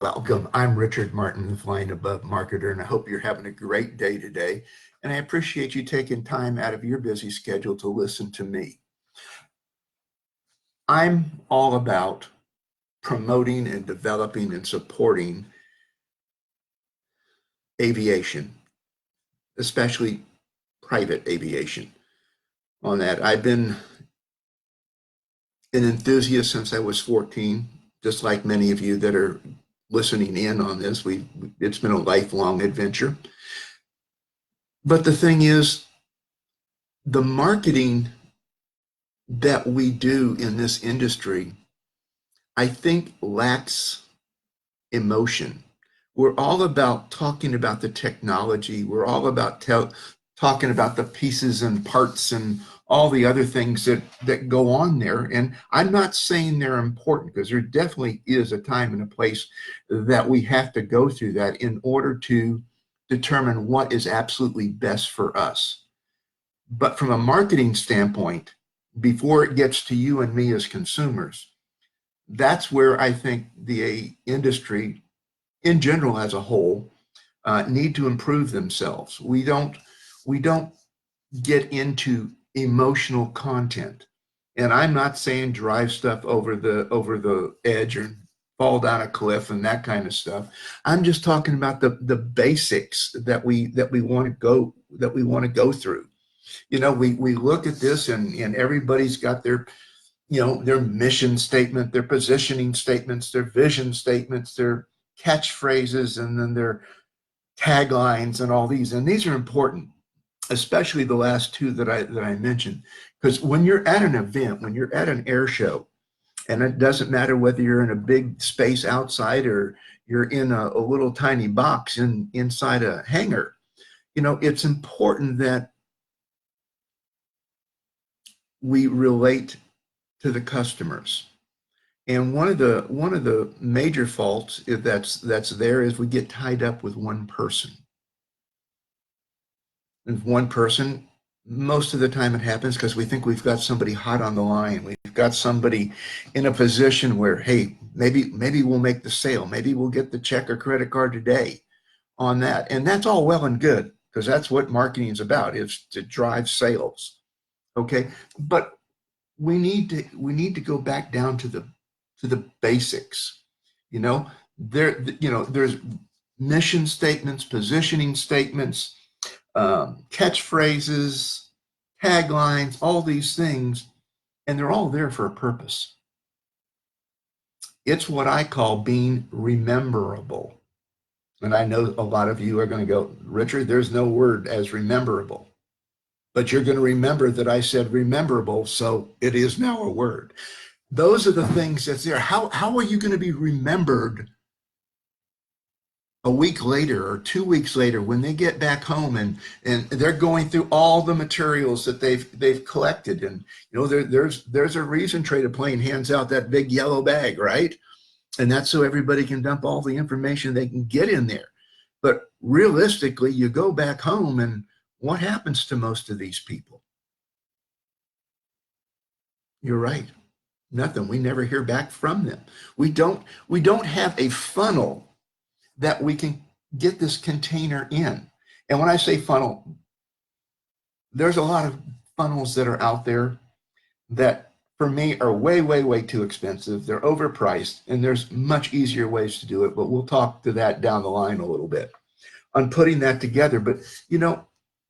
Welcome. I'm Richard Martin, the Flying Above marketer, and I hope you're having a great day today. And I appreciate you taking time out of your busy schedule to listen to me. I'm all about promoting and developing and supporting aviation, especially private aviation. On that, I've been an enthusiast since I was 14, just like many of you that are listening in on this. It's been a lifelong adventure. But the thing is, the marketing that we do in this industry, I think lacks emotion. We're all about talking about the technology. We're all about talking about the pieces and parts and all the other things that go on there. And I'm not saying they're important, because there definitely is a time and a place that we have to go through that in order to determine what is absolutely best for us. But from a marketing standpoint, before it gets to you and me as consumers, that's where I think the industry in general as a whole need to improve themselves. We don't get into emotional content. And I'm not saying drive stuff over the edge or fall down a cliff and that kind of stuff. I'm just talking about the basics that we want to go through. We look at this, and everybody's got their their mission statement, their positioning statements, their vision statements, their catchphrases, and then their taglines and all these. And these are important, especially the last two that I mentioned, because when you're at an event, when you're at an air show, and it doesn't matter whether you're in a big space outside or you're in a little tiny box inside a hangar, it's important that we relate to the customers. And one of the major faults that's there is we get tied up with one person. And one person, most of the time it happens because we think we've got somebody hot on the line. We've got somebody in a position where, hey, maybe we'll make the sale. Maybe we'll get the check or credit card today on that. And that's all well and good, because that's what marketing is about, is to drive sales. Okay, but we need to go back down to the basics. There's mission statements, positioning statements, catchphrases, taglines, all these things, and they're all there for a purpose. It's what I call being rememberable. And I know a lot of you are going to go, Richard, there's no word as rememberable. But you're going to remember that I said rememberable, so it is now a word. Those are the things that's there. How are you going to be remembered a week later or 2 weeks later when they get back home and they're going through all the materials that they've collected? And there's a reason Trade Plane hands out that big yellow bag, right? And that's so everybody can dump all the information they can get in there. But realistically, you go back home, and what happens to most of these people? You're right. Nothing. We never hear back from them. We don't have a funnel that we can get this container in. And when I say funnel, there's a lot of funnels that are out there that for me are way, way, way too expensive. They're overpriced, and there's much easier ways to do it, but we'll talk to that down the line a little bit on putting that together. But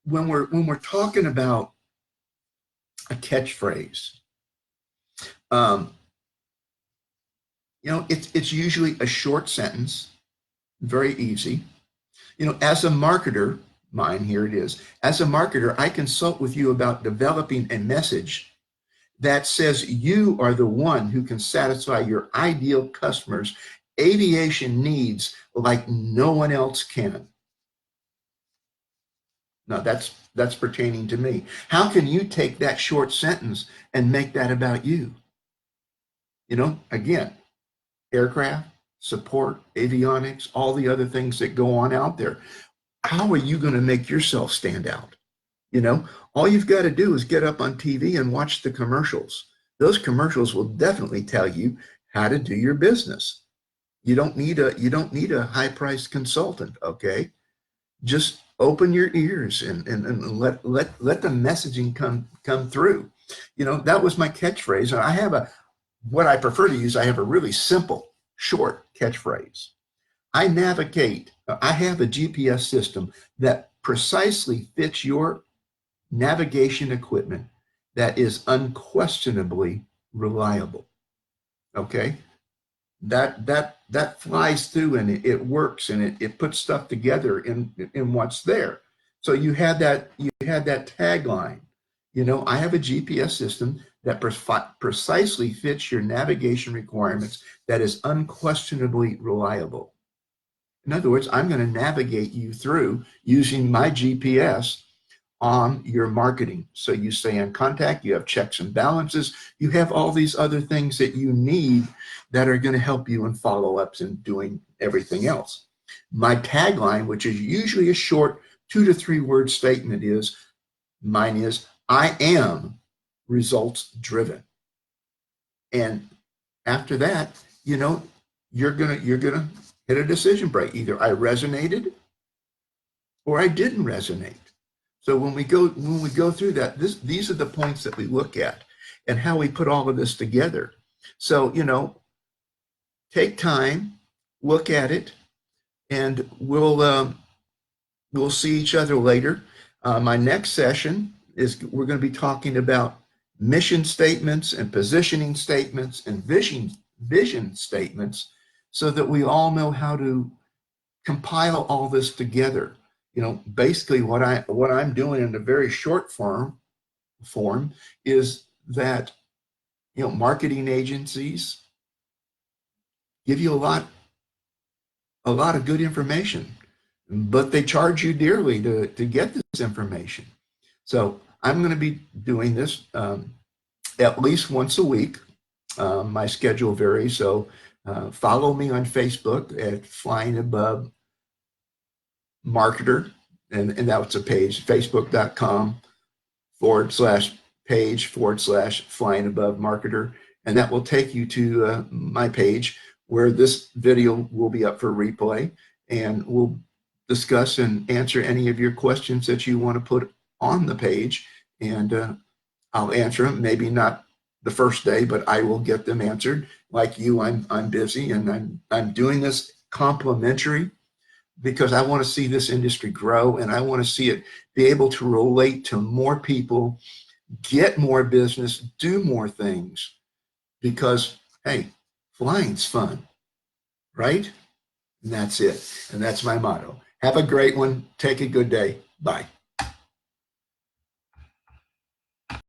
when we're talking about a catchphrase, it's usually a short sentence, very easy. As a marketer, here it is. As a marketer, I consult with you about developing a message that says you are the one who can satisfy your ideal customers' aviation needs like no one else can. Now that's pertaining to me. How can you take that short sentence and make that about you? Again, aircraft, support, avionics, all the other things that go on out there. How are you going to make yourself stand out? All you've got to do is get up on TV and watch the commercials. Those commercials will definitely tell you how to do your business. You don't need a high-priced consultant, okay? Just open your ears and let the messaging come through. You know, that was my catchphrase. And I have what I prefer to use, I have a really simple, short catchphrase. I have a GPS system that precisely fits your navigation equipment that is unquestionably reliable. Okay? That flies through, and it works, and it puts stuff together in what's there. So you had that tagline. You know, I have a GPS system that precisely fits your navigation requirements that is unquestionably reliable. In other words, I'm going to navigate you through using my GPS on your marketing. So you stay in contact, you have checks and balances, you have all these other things that you need that are going to help you in follow-ups and doing everything else. My tagline, which is usually a short 2 to 3 word statement, is I am results driven. And after that, you know, you're gonna hit a decision break. Either I resonated or I didn't resonate. So when we go through that, these are the points that we look at and how we put all of this together. So, you know, take time, look at it, and we'll see each other later. My next session is we're going to be talking about mission statements and positioning statements and vision statements, so that we all know how to compile all this together. You know, basically what I'm doing in a very short form is that, you know, marketing agencies give you a lot of good information, but they charge you dearly to get this information. So I'm going to be doing this at least once a week. My schedule varies, so follow me on Facebook at Flying Above Marketer, and that's a page, facebook.com/page/Flying Above Marketer, and that will take you to my page, where this video will be up for replay, and we'll discuss and answer any of your questions that you want to put on the page, and I'll answer them. Maybe not the first day, but I will get them answered. Like you, I'm busy, and I'm doing this complimentary because I want to see this industry grow, and I want to see it be able to relate to more people, get more business, do more things, because, hey, flying's fun, right? And that's it. And that's my motto. Have a great one. Take a good day. Bye.